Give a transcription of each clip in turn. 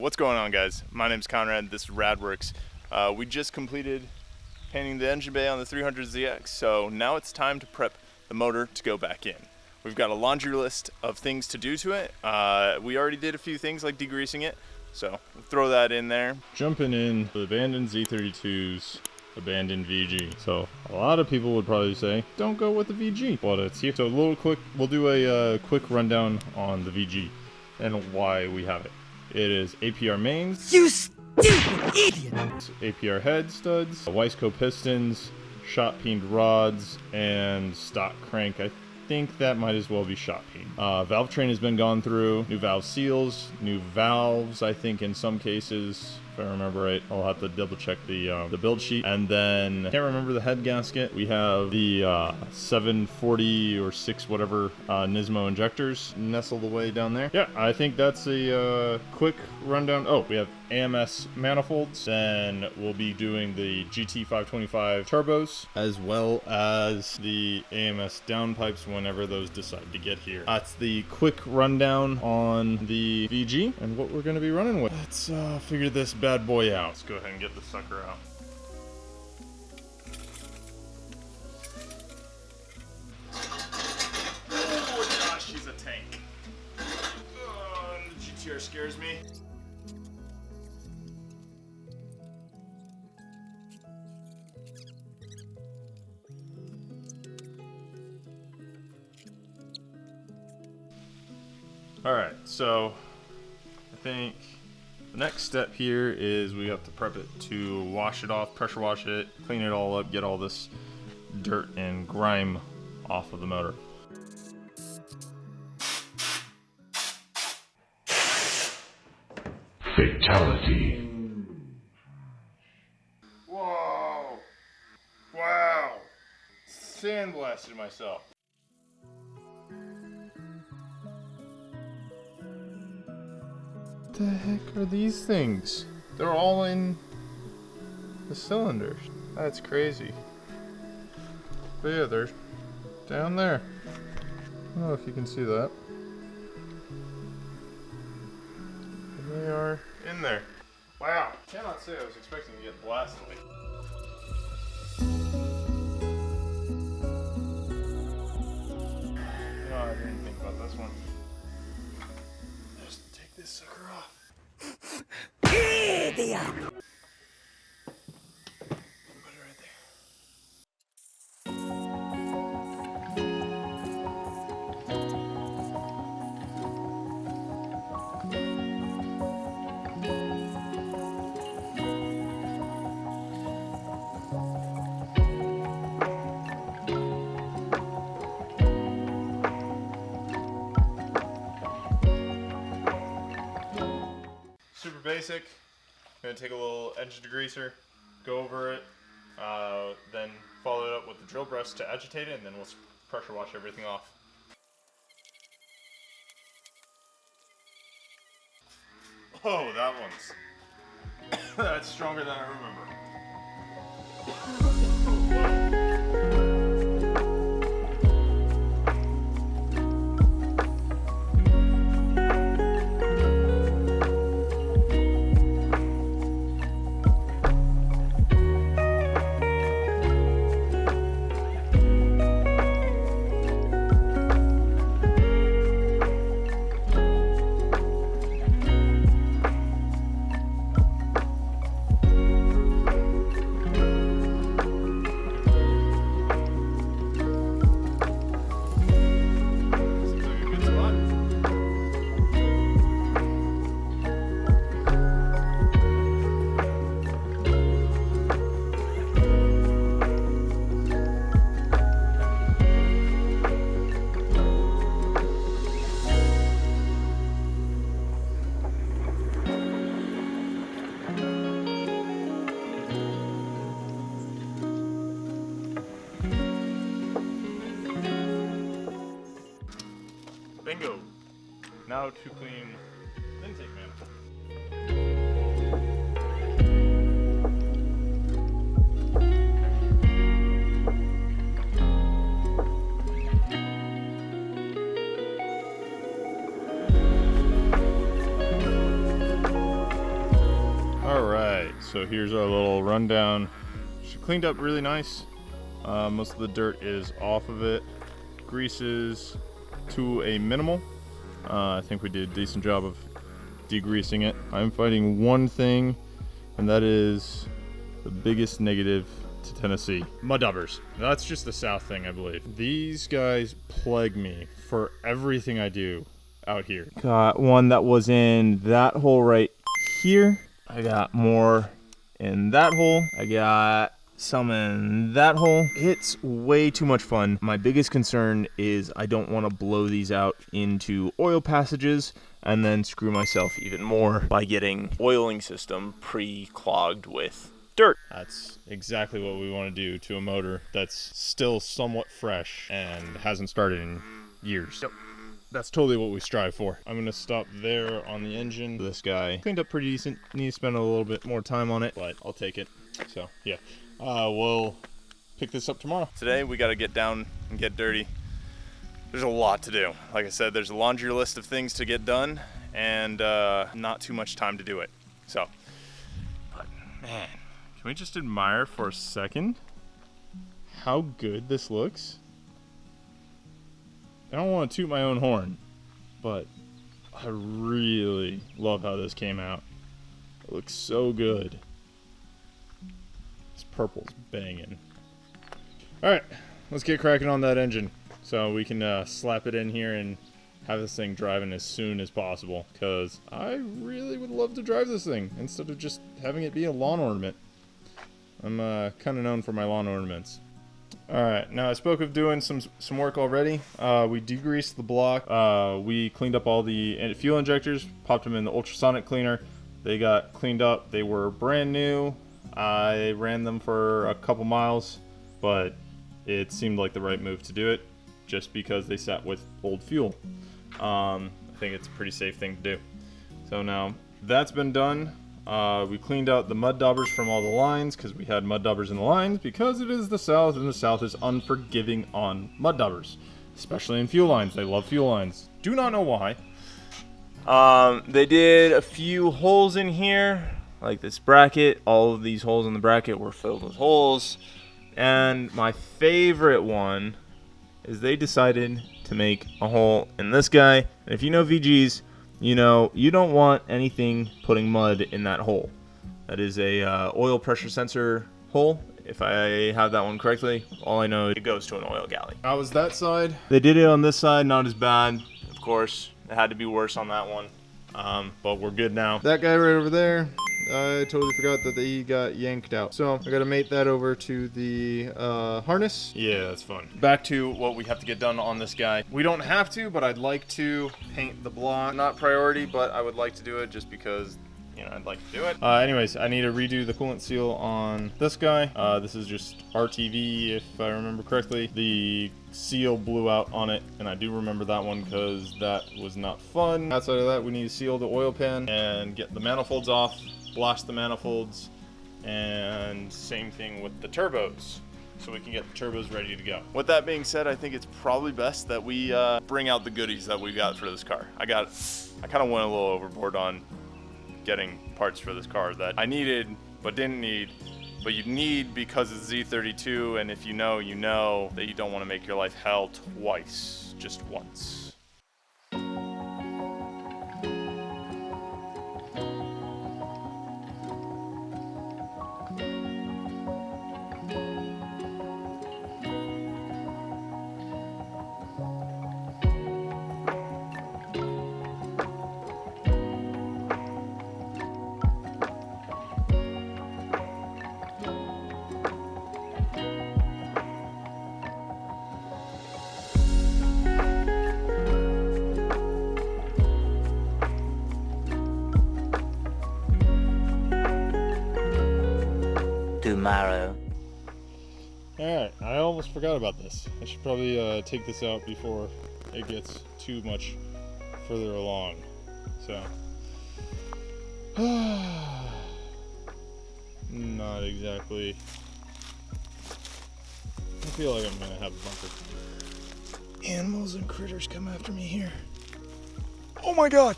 What's going on, guys? My name's Conrad. This is Radworks. We just completed painting the engine bay on the 300ZX, so now it's time to prep the motor to go back in. We've got a laundry list of things to do to it. We already did a few things like degreasing it, so we'll throw that in there. Jumping in the abandoned Z32's abandoned VG. So a lot of people would probably say, don't go with the VG, but it's here. So we'll do a quick rundown on the VG and why we have it. It is APR mains, You stupid idiot! APR head studs, Wiseco pistons, shot peened rods, and stock crank. I think that might as well be shot peen. Valve train has been gone through, new valve seals, new valves, I think in some cases. If I remember right, I'll have to double check the build sheet. And then, I can't remember the head gasket. We have the 740 or 6 whatever Nismo injectors nestled away down there. Yeah, I think that's a quick rundown. Oh, we have AMS manifolds. Then we'll be doing the GT525 turbos, as well as the AMS downpipes whenever those decide to get here. That's the quick rundown on the VG and what we're going to be running with. Let's figure this bad boy out. Let's go ahead and get the sucker out. Oh gosh, she's a tank. The GTR scares me. Alright, so I think the next step here is we have to prep it to wash it off, pressure wash it, clean it all up, get all this dirt and grime off of the motor. Fatality. Whoa! Wow! Sandblasted myself. What the heck are these things? They're all in the cylinders. That's crazy. But yeah, they're down there. I don't know if you can see that. And they are in there. Wow. Cannot say I was expecting to get blasted like no, I didn't think about this one. Just take this sucker off. Idiot! Put it right there. Super basic. I'm gonna take a little engine degreaser, go over it, then follow it up with the drill breast to agitate it, and then we'll pressure wash everything off. Oh, that one's that's stronger than I remember. Bingo! Now to clean the intake manifold. Alright, so here's our little rundown. She cleaned up really nice. Most of the dirt is off of it. Greases to a minimal. I think we did a decent job of degreasing it. I'm fighting one thing, and that is the biggest negative to Tennessee. Mud daubers. That's just the south thing, I believe. These guys plague me for everything I do out here. Got one that was in that hole right here. I got more in that hole. I got some in that hole. It's way too much fun. My biggest concern is I don't want to blow these out into oil passages and then screw myself even more by getting oiling system pre-clogged with dirt. That's exactly what we want to do to a motor that's still somewhat fresh and hasn't started in years. Yep. That's totally what we strive for. I'm gonna stop there on the engine. This guy cleaned up pretty decent. Need to spend a little bit more time on it, but I'll take it. So yeah, we'll pick this up tomorrow. Today we got to get down and get dirty. There's a lot to do. Like I said, there's a laundry list of things to get done, and not too much time to do it. So, but man, can we just admire for a second how good this looks? I don't want to toot my own horn, but I really love how this came out. It looks so good. This purple's banging. Alright, let's get cracking on that engine so we can slap it in here and have this thing driving as soon as possible, because I really would love to drive this thing instead of just having it be a lawn ornament. I'm kind of known for my lawn ornaments. Alright, now I spoke of doing some work already. We degreased the block. We cleaned up all the fuel injectors, popped them in the ultrasonic cleaner. They got cleaned up. They were brand new. I ran them for a couple miles, but it seemed like the right move to do it just because they sat with old fuel. I think it's a pretty safe thing to do. So now that's been done. We cleaned out the mud daubers from all the lines because we had mud daubers in the lines because it is the South, and the South is unforgiving on mud daubers, especially in fuel lines. They love fuel lines. Do not know why. They did a few holes in here, like this bracket. All of these holes in the bracket were filled with holes. And my favorite one is they decided to make a hole in this guy. And if you know VGs, you know you don't want anything putting mud in that hole. That is a oil pressure sensor hole. If I have that one correctly, all I know it goes to an oil galley. How was that side? They did it on this side, not as bad. Of course, it had to be worse on that one. But we're good now. That guy right over there, I totally forgot that he got yanked out. So I gotta mate that over to the harness. Yeah, that's fun. Back to what we have to get done on this guy. We don't have to, but I'd like to paint the block. Not priority, but I would like to do it just because, you know, I'd like to do it. Anyways, I need to redo the coolant seal on this guy. This is just RTV, if I remember correctly. The seal blew out on it, and I do remember that one because that was not fun. Outside of that, we need to seal the oil pan and get the manifolds off, blast the manifolds, and same thing with the turbos, so we can get the turbos ready to go. With that being said, I think it's probably best that we bring out the goodies that we got for this car. I kind of went a little overboard on getting parts for this car that I needed but didn't need, but you need because it's Z32, and if you know, you know that you don't want to make your life hell twice, just once. Tomorrow. Alright, I almost forgot about this. I should probably take this out before it gets too much further along. So, not exactly. I feel like I'm gonna have a bunch of animals and critters come after me here. Oh my god!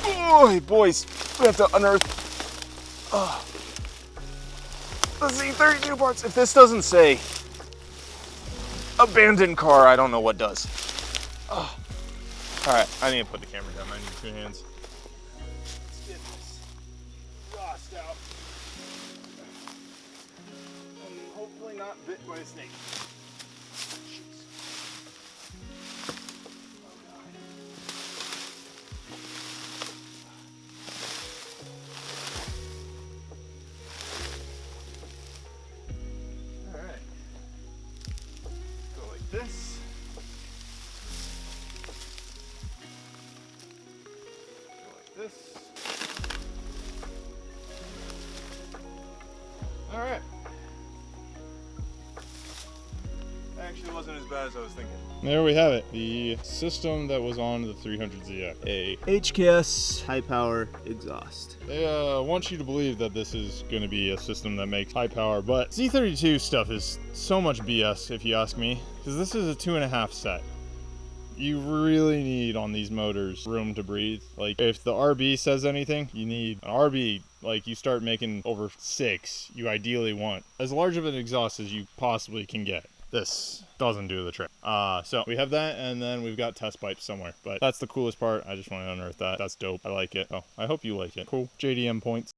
Oh, boys, we have to unearth The Z32 parts. If this doesn't say abandoned car, I don't know what does. All right, I need to put the camera down. I need 2 hands. Let's get this exhaust out. And hopefully not bit by a snake. This. Go like this. All right. Actually wasn't as bad as I was thinking. There we have it. The system that was on the 300ZX. A HKS high power exhaust. They want you to believe that this is going to be a system that makes high power, but Z32 stuff is so much BS if you ask me, because this is a 2.5 set. You really need on these motors room to breathe. Like if the RB says anything, you need an RB. Like you start making over 6, you ideally want as large of an exhaust as you possibly can get. This doesn't do the trick. So we have that, and then we've got test pipes somewhere. But that's the coolest part. I just want to unearth that. That's dope. I like it. Oh, I hope you like it. Cool. JDM points.